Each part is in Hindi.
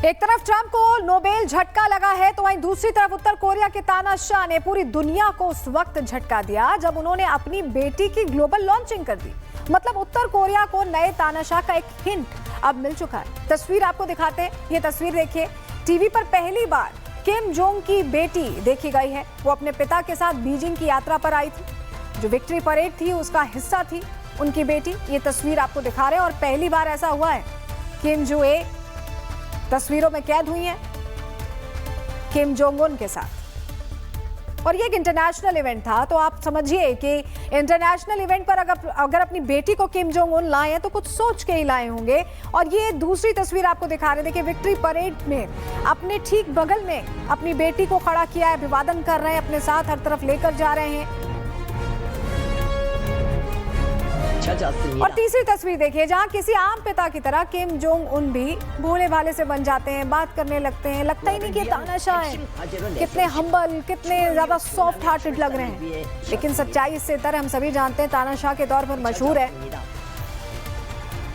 एक तरफ ट्रंप को नोबेल झटका लगा है तो वहीं दूसरी तरफ उत्तर कोरिया के तानाशाह ने पूरी दुनिया को उस वक्त झटका दिया जब उन्होंने अपनी बेटी की ग्लोबल लॉन्चिंग कर दी। मतलब उत्तर कोरिया को नए तानाशाह का एक हिंट अब मिल चुका है। तस्वीर आपको दिखाते हैं, ये तस्वीर देखिए। टीवी पर पहली बार किम जोंग की बेटी देखी गई है। वो अपने पिता के साथ बीजिंग की यात्रा पर आई थी। जो विक्ट्री परेड थी उसका हिस्सा थी उनकी बेटी। ये तस्वीर आपको दिखा रहे हैं और पहली बार ऐसा हुआ है किम जो ए तस्वीरों में कैद हुई हैं किम जोंग उन के साथ। और ये एक इंटरनेशनल इवेंट था, तो आप समझिए कि इंटरनेशनल इवेंट पर अगर अपनी बेटी को किम जोंग उन लाए हैं तो कुछ सोच के ही लाए होंगे। और ये दूसरी तस्वीर आपको दिखा रहे, देखिए विक्ट्री परेड में अपने ठीक बगल में अपनी बेटी को खड़ा किया है, अभिवादन कर रहे हैं, अपने साथ हर तरफ लेकर जा रहे हैं। और तीसरी तस्वीर देखिए जहां किसी आम पिता की तरह किम जोंग उन भी भोले भाले से बन जाते हैं, बात करने लगते हैं। लगता ही नहीं कि तानाशाह हैं। कितने हम्बल, कितने ज्यादा सॉफ्ट हार्टेड लग रहे हैं। लेकिन सच्चाई इससे तर हम सभी जानते हैं तानाशाह के तौर पर मशहूर है।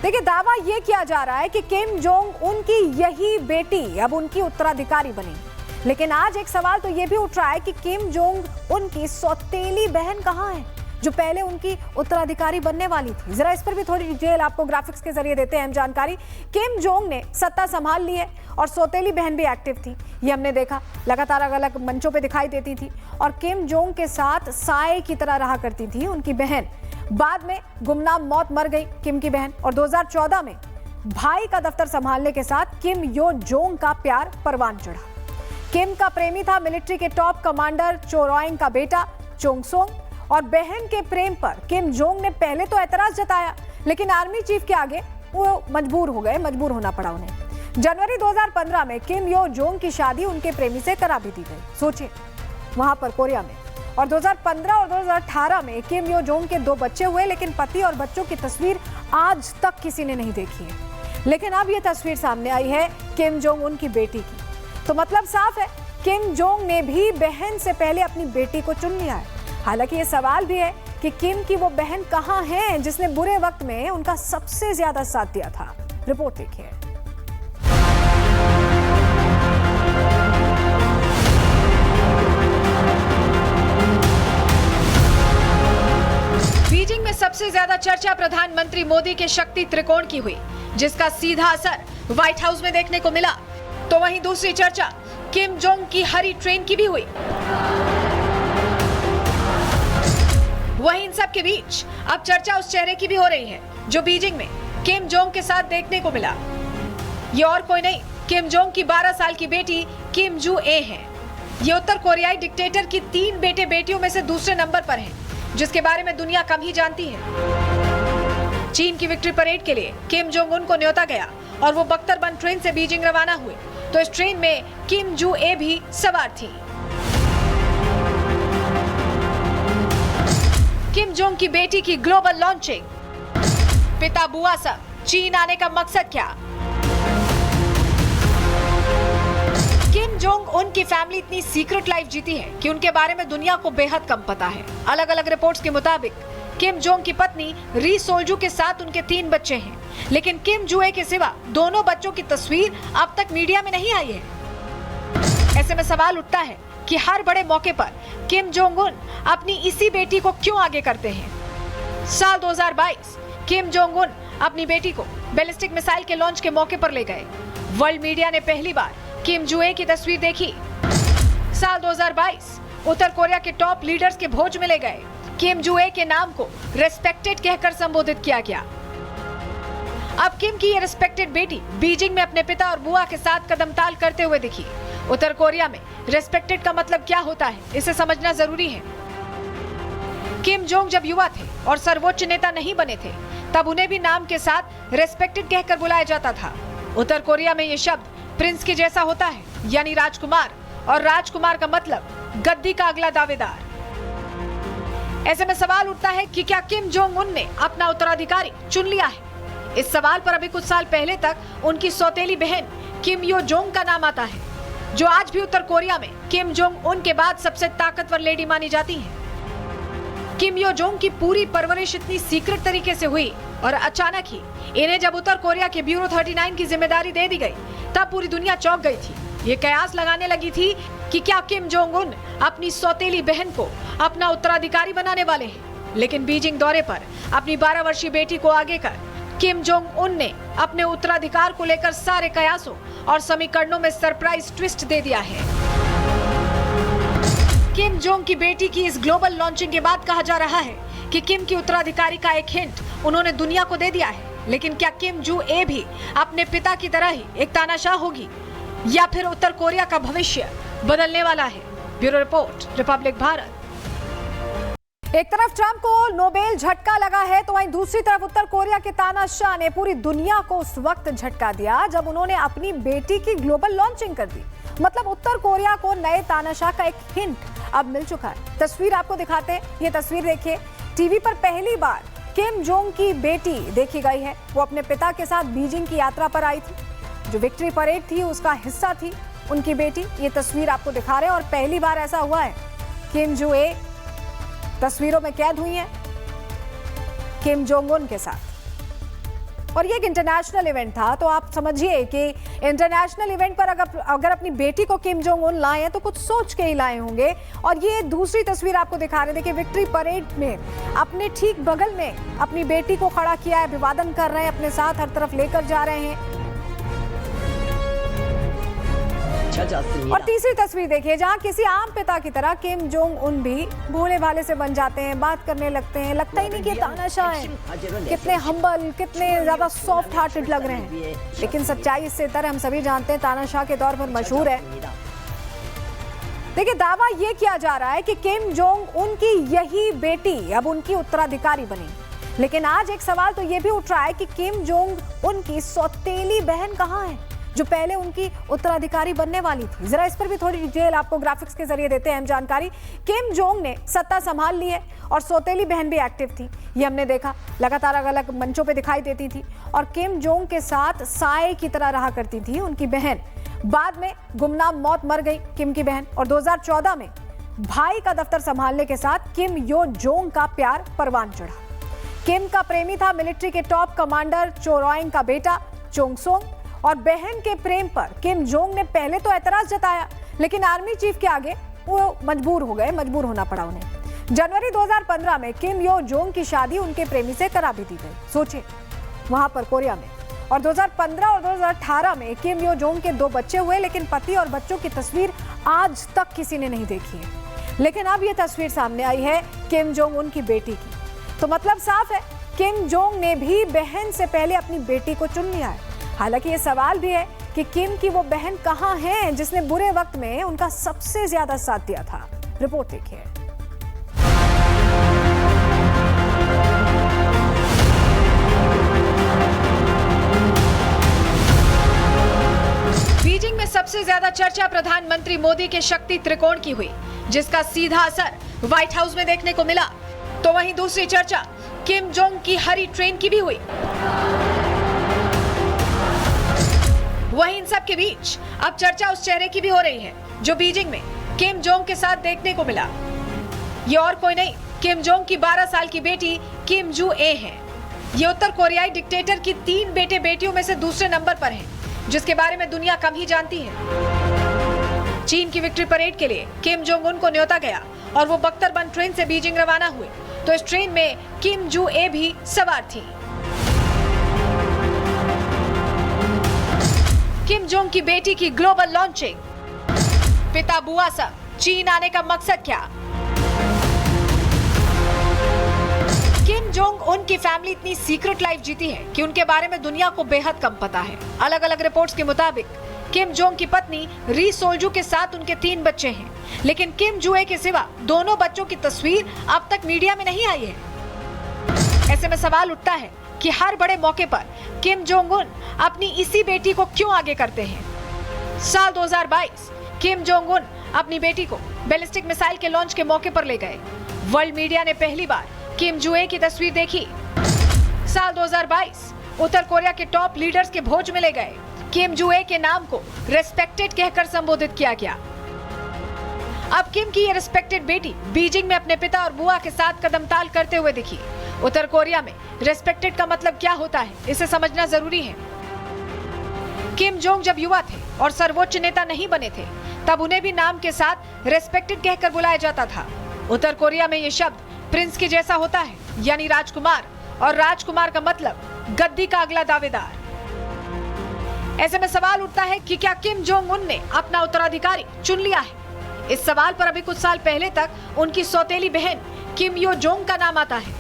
देखिए दावा ये किया जा रहा है कि किम जोंग उन की यही बेटी अब उनकी उत्तराधिकारी बनेगी। लेकिन आज एक सवाल तो ये भी उठ रहा है कि किम जोंग उन की सौतेली बहन कहाँ है जो पहले उनकी उत्तराधिकारी बनने वाली थी। जरा इस पर भी थोड़ी डिटेल आपको ग्राफिक्स के जरिए देते हैं जानकारी। किम जोंग ने सत्ता संभाल ली है और सौतेली बहन भी एक्टिव थी, ये हमने देखा, लगातार अलग अलग मंचों पे दिखाई देती थी और किम जोंग के साथ साए की तरह रहा करती थी उनकी बहन। बाद में गुमनाम मौत मर गई किम की बहन और 2014 में भाई का दफ्तर संभालने के साथ किम यो जोंग का प्यार परवान चढ़ा। किम का प्रेमी था मिलिट्री के टॉप कमांडर चो रॉइंग का बेटा चोंग सोंग। और बहन के प्रेम पर किम जोंग ने पहले तो ऐतराज जताया, लेकिन आर्मी चीफ के आगे वो मजबूर होना पड़ा उन्हें। जनवरी 2015 में किम यो जोंग की शादी उनके प्रेमी से करा भी दी गई, सोचिए, वहां पर कोरिया में। और 2015 और 2018 में किम यो जोंग के 2 बच्चे हुए, लेकिन पति और बच्चों की तस्वीर आज तक किसी ने नहीं देखी है। लेकिन अब ये तस्वीर सामने आई है किम जोंग उन की बेटी की, तो मतलब साफ है किम जोंग ने भी बहन से पहले अपनी बेटी को चुन लिया है। हालांकि ये सवाल भी है कि किम की वो बहन कहां है जिसने बुरे वक्त में उनका सबसे ज्यादा साथ दिया था। रिपोर्ट देखिए। बीजिंग में सबसे ज्यादा चर्चा प्रधानमंत्री मोदी के शक्ति त्रिकोण की हुई, जिसका सीधा असर व्हाइट हाउस में देखने को मिला। तो वहीं दूसरी चर्चा किम जोंग की हरी ट्रेन की भी हुई। वहीं इन सब के बीच अब चर्चा उस चेहरे की भी हो रही है जो बीजिंग में किम जोंग के साथ देखने को मिला। ये और कोई नहीं, किम जोंग की 12 साल की बेटी किम जू ए है। ये उत्तर कोरियाई डिक्टेटर की 3 बेटे बेटियों में से दूसरे नंबर पर हैं, जिसके बारे में दुनिया कम ही जानती है। चीन की विक्ट्री परेड के लिए किम जोंग उन को न्योता गया और वो बख्तरबंद ट्रेन से बीजिंग रवाना हुए। तो इस ट्रेन में किम जू ए भी सवार थी। किम जोंग की बेटी की ग्लोबल लॉन्चिंग, पिता बुआ सब चीन आने का मकसद क्या? किम जोंग उन की फैमिली इतनी सीक्रेट लाइफ जीती है कि उनके बारे में दुनिया को बेहद कम पता है। अलग अलग रिपोर्ट्स के मुताबिक किम जोंग की पत्नी री सोल्जू के साथ उनके 3 बच्चे हैं, लेकिन किम जुए के सिवा दोनों बच्चों की तस्वीर अब तक मीडिया में नहीं आई है। ऐसे में सवाल उठता है कि हर बड़े मौके पर किम जोंग उन अपनी इसी बेटी को क्यों आगे करते हैं। साल 2022 किम जोंग उन अपनी बेटी को बैलिस्टिक मिसाइल के लॉन्च के मौके पर ले गए। वर्ल्ड मीडिया ने पहली बार किम जुए की तस्वीर देखी। साल 2022 उत्तर कोरिया के टॉप लीडर्स के भोज में ले गए। किम जुए के नाम को रेस्पेक्टेड कहकर संबोधित किया गया। अब किम की ये रेस्पेक्टेड बेटी बीजिंग में अपने पिता और बुआ के साथ कदमताल करते हुए दिखी। उत्तर कोरिया में रेस्पेक्टेड का मतलब क्या होता है, इसे समझना जरूरी है। किम जोंग जब युवा थे और सर्वोच्च नेता नहीं बने थे, तब उन्हें भी नाम के साथ रेस्पेक्टेड कहकर बुलाया जाता था। उत्तर कोरिया में ये शब्द प्रिंस के जैसा होता है, यानी राजकुमार, और राजकुमार का मतलब गद्दी का अगला दावेदार। ऐसे में सवाल उठता है कि क्या किम जोंग उन ने अपना उत्तराधिकारी चुन लिया है? इस सवाल पर अभी कुछ साल पहले तक उनकी सौतेली बहन किम यो जोंग का नाम आता है, जो आज भी उत्तर कोरिया में किम जोंग उन के बाद सबसे ताकतवर लेडी मानी जाती हैं। किम यो जोंग की पूरी परवरिश इतनी सीक्रेट तरीके से हुई और अचानक ही इन्हें जब उत्तर कोरिया के ब्यूरो 39 की जिम्मेदारी दे दी गई, तब पूरी दुनिया चौंक गई थी। ये कयास लगाने लगी थी कि क्या किम जोंग उन अपनी सौतेली बहन को अपना उत्तराधिकारी बनाने वाले हैं। लेकिन बीजिंग दौरे पर अपनी 12 वर्षीय बेटी को आगे कर किम जोंग उन ने अपने उत्तराधिकार को लेकर सारे कयासों और समीकरणों में सरप्राइज ट्विस्ट दे दिया है। किम जोंग की बेटी की इस ग्लोबल लॉन्चिंग के बाद कहा जा रहा है कि किम की उत्तराधिकारी का एक हिंट उन्होंने दुनिया को दे दिया है। लेकिन क्या किम जू ए भी अपने पिता की तरह ही एक तानाशाह होगी, या फिर उत्तर कोरिया का भविष्य बदलने वाला है? Bureau report, Republic Bharat. एक तरफ ट्रंप को नोबेल झटका लगा है, तो वहीं दूसरी तरफ उत्तर कोरिया के तानाशाह ने पूरी दुनिया को उस वक्त झटका दिया जब उन्होंने अपनी बेटी की ग्लोबल लॉन्चिंग कर दी। मतलब उत्तर कोरिया को नए तानाशाह का एक हिंट अब मिल चुका है। तस्वीर आपको दिखाते हैं, ये तस्वीर देखिए। टीवी पर पहली बार किम जोंग की बेटी देखी गई है। वो अपने पिता के साथ बीजिंग की यात्रा पर आई थी। जो विक्ट्री परेड थी उसका हिस्सा थी उनकी बेटी। ये तस्वीर आपको दिखा रहे हैं और पहली बार ऐसा हुआ है किम जू ए तस्वीरों में कैद हुई हैं किम जोंग उन के साथ। और ये एक इंटरनेशनल इवेंट था, तो आप समझिए कि इंटरनेशनल इवेंट पर अगर अपनी बेटी को किम जोंग उन लाए हैं तो कुछ सोच के ही लाए होंगे। और ये दूसरी तस्वीर आपको दिखा रहे, देखिए विक्ट्री परेड में अपने ठीक बगल में अपनी बेटी को खड़ा किया है, अभिवादन कर रहे हैं, अपने साथ हर तरफ लेकर जा रहे हैं। और तीसरी तस्वीर देखिए जहां किसी आम पिता की तरह किम जोंग उन भी भोले भाले से बन जाते हैं, बात करने लगते हैं। लगता ही नहीं कि तानाशाह हैं। कितने हम्बल, कितने ज्यादा सॉफ्ट हार्टेड लग रहे हैं। लेकिन सच्चाई इससे तरह हम सभी जानते हैं तानाशाह के तौर पर मशहूर है। देखिए दावा ये किया जा रहा है कि किम जोंग उन की यही बेटी अब उनकी उत्तराधिकारी बनी। लेकिन आज एक सवाल तो ये भी उठ रहा है कि किम जोंग उन की सौतेली बहन कहाँ है जो पहले उनकी उत्तराधिकारी बनने वाली थी। जरा इस पर भी थोड़ी डिटेल आपको ग्राफिक्स के जरिए देते हैं हम जानकारी। किम जोंग ने सत्ता संभाल ली है और सौतेली बहन भी एक्टिव थी, ये हमने देखा, लगातार अलग अलग मंचों पे दिखाई देती थी और किम जोंग के साथ साए की तरह रहा करती थी उनकी बहन। बाद में गुमनाम मौत मर गई किम की बहन और 2014 में भाई का दफ्तर संभालने के साथ किम यो जोंग का प्यार परवान चढ़ा। किम का प्रेमी था मिलिट्री के टॉप कमांडर चो रॉइंग का बेटा चोंग सोंग। और बहन के प्रेम पर किम जोंग ने पहले तो एतराज जताया, लेकिन आर्मी चीफ के आगे वो मजबूर होना पड़ा उन्हें। जनवरी 2015 में किम यो जोंग की शादी उनके प्रेमी से करा भी दी गई, सोचे वहां पर कोरिया में। और 2015 और 2018 में किम यो जोंग के 2 बच्चे हुए, लेकिन पति और बच्चों की तस्वीर आज तक किसी ने नहीं देखी है। लेकिन अब ये तस्वीर सामने आई है किम जोंग उन की बेटी की, तो मतलब साफ है किम जोंग ने भी बहन से पहले अपनी बेटी को चुन लिया है। हालांकि ये सवाल भी है कि किम की वो बहन कहां है जिसने बुरे वक्त में उनका सबसे ज्यादा साथ दिया था। रिपोर्ट देखिए। बीजिंग में सबसे ज्यादा चर्चा प्रधानमंत्री मोदी के शक्ति त्रिकोण की हुई, जिसका सीधा असर व्हाइट हाउस में देखने को मिला। तो वहीं दूसरी चर्चा किम जोंग की हरी ट्रेन की भी हुई। वहीं इन सब के बीच अब चर्चा उस चेहरे की भी हो रही है जो बीजिंग में किम जोंग के साथ देखने को मिला। ये और कोई नहीं, किम जोंग की 12 साल की बेटी किम जू ए है। ये उत्तर कोरियाई डिक्टेटर की 3 बेटे बेटियों में से दूसरे नंबर पर है, जिसके बारे में दुनिया कम ही जानती है। चीन की विक्ट्री परेड के लिए किम जोंग उन को न्योता गया और वो बख्तरबंद ट्रेन से बीजिंग रवाना हुए, तो इस ट्रेन में किम जू ए भी सवार थी। किम जोंग की बेटी की ग्लोबल लॉन्चिंग, पिता बुआ सब, चीन आने का मकसद क्या? किम जोंग उन की फैमिली इतनी सीक्रेट लाइफ जीती है कि उनके बारे में दुनिया को बेहद कम पता है। अलग अलग रिपोर्ट्स के मुताबिक किम जोंग की पत्नी री सोल्जू के साथ उनके 3 बच्चे हैं, लेकिन किम जू ए के सिवा दोनों बच्चों की तस्वीर अब तक मीडिया में नहीं आई है। ऐसे में सवाल उठता है कि हर बड़े मौके पर किम जोंग उन अपनी इसी बेटी को क्यों आगे करते हैं। साल 2022 किम जोंग उन अपनी बेटी को बैलिस्टिक मिसाइल के लॉन्च के मौके पर ले गए। वर्ल्ड मीडिया ने पहली बार किम जू ए की तस्वीर देखी। साल 2022 उत्तर कोरिया के टॉप लीडर्स के भोज में ले गए। किम जू ए के नाम को रेस्पेक्टेड कहकर संबोधित किया गया। अब किम की ये रेस्पेक्टेड बेटी बीजिंग में अपने पिता और बुआ के साथ कदमताल करते हुए दिखी। उत्तर कोरिया में रेस्पेक्टेड का मतलब क्या होता है, इसे समझना जरूरी है। किम जोंग जब युवा थे और सर्वोच्च नेता नहीं बने थे, तब उन्हें भी नाम के साथ रेस्पेक्टेड कहकर बुलाया जाता था। उत्तर कोरिया में ये शब्द प्रिंस के जैसा होता है, यानी राजकुमार, और राजकुमार का मतलब गद्दी का अगला दावेदार। ऐसे में सवाल उठता है कि क्या किम जोंग उन ने अपना उत्तराधिकारी चुन लिया है? इस सवाल पर अभी कुछ साल पहले तक उनकी सौतेली बहन किम यो जोंग का नाम आता है,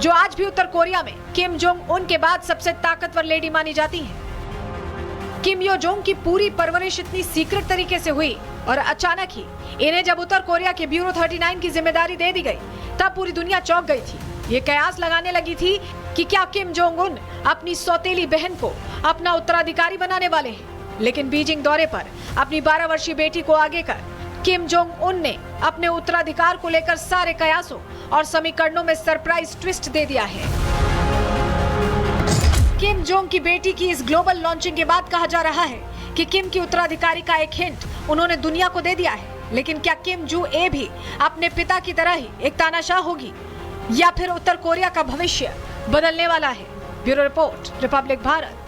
जो आज भी उत्तर कोरिया में किम जोंग उन के बाद सबसे ताकतवर लेडी मानी जाती हैं। किम यो जोंग की पूरी परवरिश इतनी सीक्रेट तरीके से हुई और अचानक ही इन्हें जब उत्तर कोरिया के ब्यूरो 39 की जिम्मेदारी दे दी गई, तब पूरी दुनिया चौंक गई थी। ये कयास लगाने लगी थी कि क्या किम जोंग उन अपनी सौतेली बहन को अपना उत्तराधिकारी बनाने वाले हैं। लेकिन बीजिंग दौरे पर अपनी 12 वर्षीय बेटी को आगे कर किम जोंग उन ने अपने उत्तराधिकार को लेकर सारे कयासों और समीकरणों में सरप्राइज ट्विस्ट दे दिया है। किम जोंग की बेटी की इस ग्लोबल लॉन्चिंग के बाद कहा जा रहा है कि किम की उत्तराधिकारी का एक हिंट उन्होंने दुनिया को दे दिया है। लेकिन क्या किम जू ए भी अपने पिता की तरह ही एक तानाशाह होगी, या फिर उत्तर कोरिया का भविष्य बदलने वाला है? Bureau report, Republic Bharat.